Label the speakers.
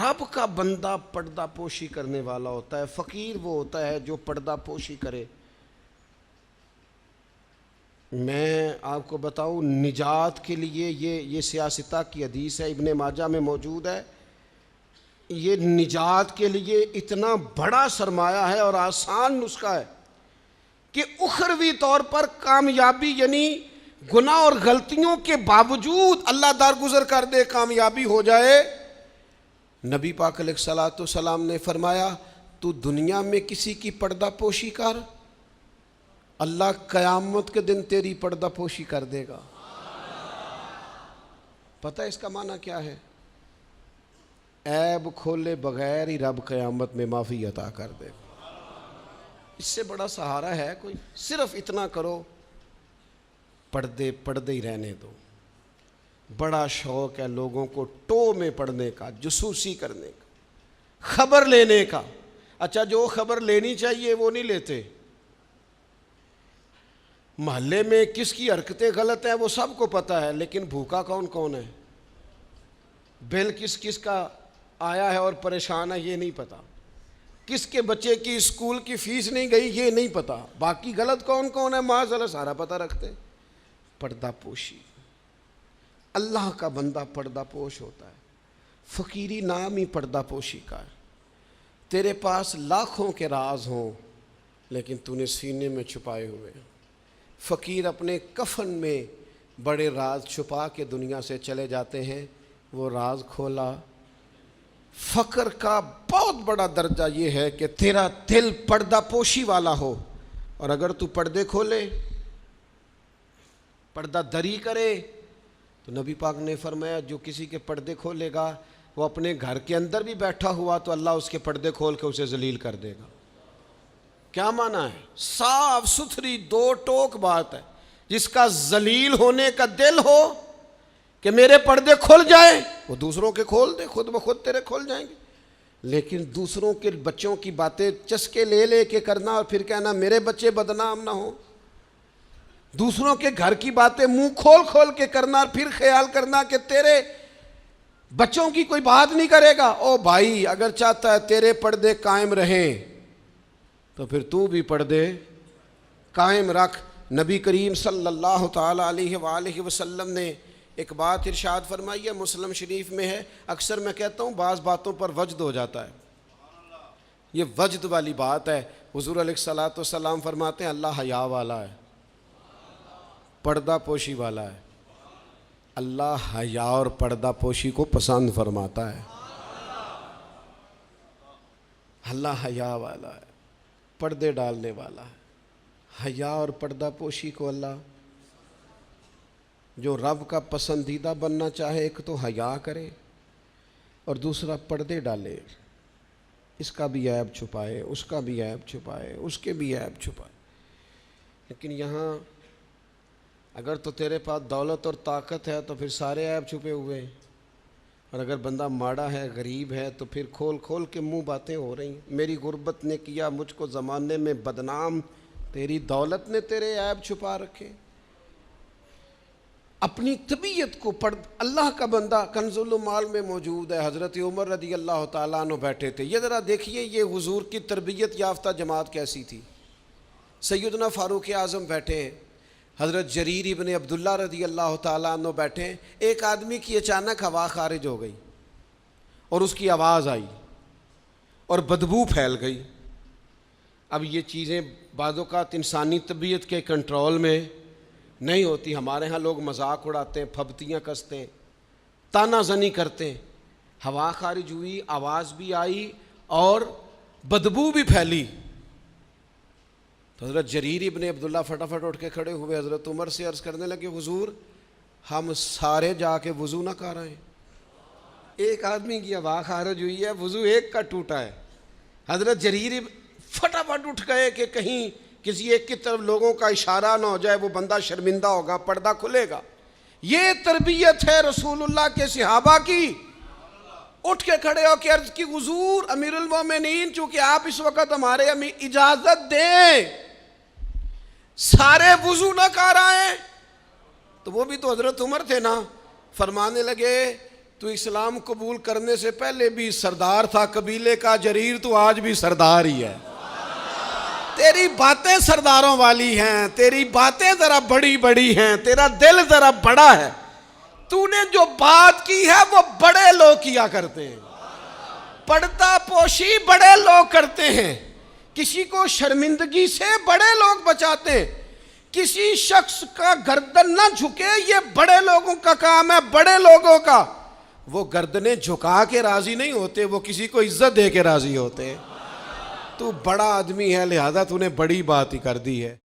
Speaker 1: رب کا بندہ پردہ پوشی کرنے والا ہوتا ہے، فقیر وہ ہوتا ہے جو پردہ پوشی کرے۔ میں آپ کو بتاؤں، نجات کے لیے یہ سیاستہ کی حدیث ہے، ابن ماجہ میں موجود ہے، یہ نجات کے لیے اتنا بڑا سرمایہ ہے اور آسان نسخہ ہے کہ اخروی طور پر کامیابی، یعنی گناہ اور غلطیوں کے باوجود اللہ درگزر کر دے، کامیابی ہو جائے۔ نبی پاک علیہ الصلوۃ والسلام نے فرمایا تو دنیا میں کسی کی پردہ پوشی کر، اللہ قیامت کے دن تیری پردہ پوشی کر دے گا۔ پتہ اس کا معنی کیا ہے؟ عیب کھولے بغیر ہی رب قیامت میں معافی عطا کر دے گا۔ اس سے بڑا سہارا ہے کوئی؟ صرف اتنا کرو، پردے ہی رہنے دو۔ بڑا شوق ہے لوگوں کو ٹو میں پڑھنے کا، جاسوسی کرنے کا، خبر لینے کا۔ اچھا، جو خبر لینی چاہیے وہ نہیں لیتے۔ محلے میں کس کی حرکتیں غلط ہیں وہ سب کو پتہ ہے، لیکن بھوکا کون کون ہے، بل کس کا آیا ہے اور پریشان ہے یہ نہیں پتہ، کس کے بچے کی اسکول کی فیس نہیں گئی یہ نہیں پتہ، باقی غلط کون کون ہے معاذ اللہ سارا پتہ رکھتے۔ پردہ پوشی، اللہ کا بندہ پردہ پوش ہوتا ہے۔ فقیری نام ہی پردہ پوشی کا ہے۔ تیرے پاس لاکھوں کے راز ہوں لیکن تو نے سینے میں چھپائے ہوئے ہیں۔ فقیر اپنے کفن میں بڑے راز چھپا کے دنیا سے چلے جاتے ہیں، وہ راز کھولا۔ فقر کا بہت بڑا درجہ یہ ہے کہ تیرا دل پردہ پوشی والا ہو، اور اگر تو پردے کھولے، پردہ دری کرے، تو نبی پاک نے فرمایا جو کسی کے پردے کھولے گا وہ اپنے گھر کے اندر بھی بیٹھا ہوا تو اللہ اس کے پردے کھول کے اسے ذلیل کر دے گا۔ کیا معنی ہے؟ صاف ستھری دو ٹوک بات ہے۔ جس کا ذلیل ہونے کا دل ہو کہ میرے پردے کھل جائیں، وہ دوسروں کے کھول دے، خود بخود تیرے کھل جائیں گے۔ لیکن دوسروں کے بچوں کی باتیں چسکے لے کے کرنا اور پھر کہنا میرے بچے بدنام نہ ہوں، دوسروں کے گھر کی باتیں منہ کھول کے کرنا اور پھر خیال کرنا کہ تیرے بچوں کی کوئی بات نہیں کرے گا۔ او بھائی، اگر چاہتا ہے تیرے پردے قائم رہیں تو پھر تو بھی پردے قائم رکھ۔ نبی کریم صلی اللہ تعالی علیہ وآلہ وسلم نے ایک بات ارشاد فرمائی ہے، مسلم شریف میں ہے۔ اکثر میں کہتا ہوں بعض باتوں پر وجد ہو جاتا ہے، یہ وجد والی بات ہے۔ حضور علیہ الصلوۃ والسلام فرماتے ہیں اللہ حیا والا ہے، پردہ پوشی والا ہے۔ اللہ حیا اور پردہ پوشی کو پسند فرماتا ہے۔ اللہ حیا والا ہے، پردے ڈالنے والا ہے۔ حیا اور پردہ پوشی کو اللہ، جو رب کا پسندیدہ بننا چاہے، ایک تو حیا کرے اور دوسرا پردے ڈالے، اس کا بھی عیب چھپائے، اس کا بھی عیب چھپائے، اس کے بھی عیب چھپائے۔ لیکن یہاں اگر تو تیرے پاس دولت اور طاقت ہے تو پھر سارے عیب چھپے ہوئے ہیں، اور اگر بندہ ماڑا ہے، غریب ہے، تو پھر کھول کے منہ باتیں ہو رہی ہیں۔ میری غربت نے کیا مجھ کو زمانے میں بدنام، تیری دولت نے تیرے عیب چھپا رکھے۔ اپنی طبیعت کو اللہ کا بندہ کنز المال میں موجود ہے، حضرت عمر رضی اللہ تعالیٰ عنہ بیٹھے تھے۔ یہ ذرا دیکھیے یہ حضور کی تربیت یافتہ جماعت کیسی تھی۔ سیدنا فاروق اعظم بیٹھے ہیں، حضرت جریر ابن عبداللہ رضی اللہ تعالیٰ عنہ بیٹھے ہیں۔ ایک آدمی کی اچانک ہوا خارج ہو گئی اور اس کی آواز آئی اور بدبو پھیل گئی۔ اب یہ چیزیں بعض اوقات انسانی طبیعت کے کنٹرول میں نہیں ہوتی۔ ہمارے ہاں لوگ مذاق اڑاتے ہیں، پھبتیاں کستے ہیں، تانا زنی کرتے ہیں۔ ہوا خارج ہوئی، آواز بھی آئی اور بدبو بھی پھیلی۔ تو حضرت جریر ابن عبداللہ فٹافٹ اٹھ کے کھڑے ہوئے، حضرت عمر سے عرض کرنے لگے حضور ہم سارے جا کے وضو نہ کر آئیں، ایک آدمی کی ہوا خارج ہوئی ہے، وضو ایک کا ٹوٹا ہے۔ حضرت جریر فٹافٹ اٹھ گئے کہ کہیں کسی ایک کی طرف لوگوں کا اشارہ نہ ہو جائے، وہ بندہ شرمندہ ہوگا، پردہ کھلے گا۔ یہ تربیت ہے رسول اللہ کے صحابہ کی۔ اٹھ کے کھڑے ہو کے عرض کی حضور امیر المومنین، چونکہ آپ اس وقت ہمارے اجازت دیں سارے وضو نہ کر آئیں، تو وہ بھی تو حضرت عمر تھے نا۔ فرمانے لگے تو اسلام قبول کرنے سے پہلے بھی سردار تھا قبیلے کا جریر، تو آج بھی سردار ہی ہے۔ تیری باتیں سرداروں والی ہیں، تیری باتیں ذرا بڑی بڑی ہیں، تیرا دل ذرا بڑا ہے، تو نے جو بات کی ہے وہ بڑے لوگ کیا کرتے ہیں، پردہ پوشی بڑے لوگ کرتے ہیں، کسی کو شرمندگی سے بڑے لوگ بچاتے ہیں، کسی شخص کا گردن نہ جھکے یہ بڑے لوگوں کا کام ہے، بڑے لوگوں کا۔ وہ گردنیں جھکا کے راضی نہیں ہوتے، وہ کسی کو عزت دے کے راضی ہوتے ہیں۔ تو بڑا آدمی ہے لہذا تو نے بڑی بات ہی کر دی ہے۔